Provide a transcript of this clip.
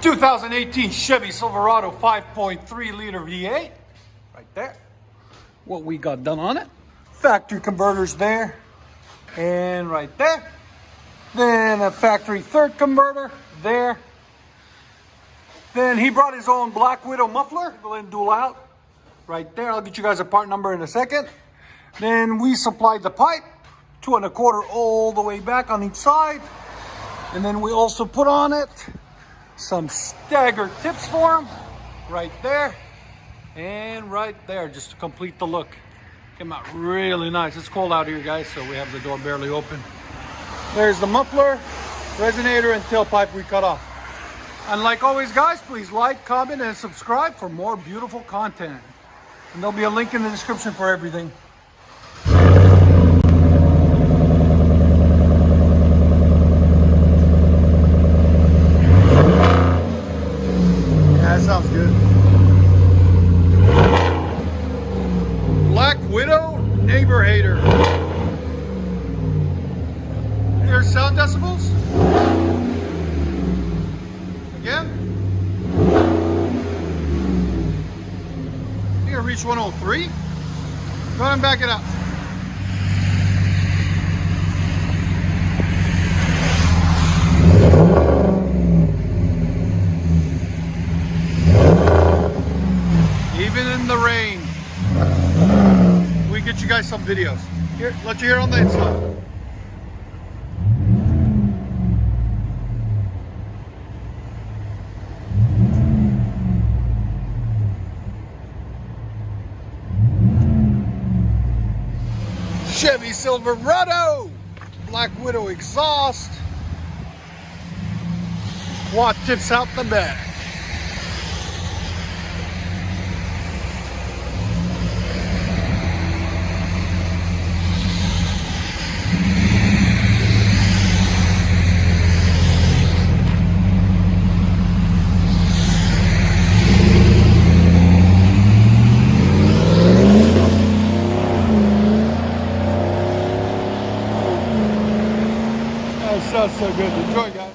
2018 Chevy Silverado 5.3 liter V8, right there. What we got done on it. Factory converters there, and right there. Then a factory third converter there. Then he brought his own Black Widow muffler, go ahead and dual out, right there. I'll get you guys a part number in a second. Then we supplied the pipe, 2 1/4 all the way back on each side. And then we also put on it some staggered tips for him, right there and right there, just to complete the look. Came out really nice. It's cold out here, guys, so we have the door barely open. There's the muffler, resonator, and tailpipe we cut off. And like always, guys, please like, comment, and subscribe for more beautiful content. And there'll be a link in the description for everything. That sounds good. Black Widow Neighbor Hater. Here's sound decibels. Again. Here, reach 103. Go ahead and back it up. Even in the rain, we get you guys some videos. Here, let you hear on the inside. Chevy Silverado, Black Widow exhaust, quad tips out the back. That sounds so good. Enjoy, guys.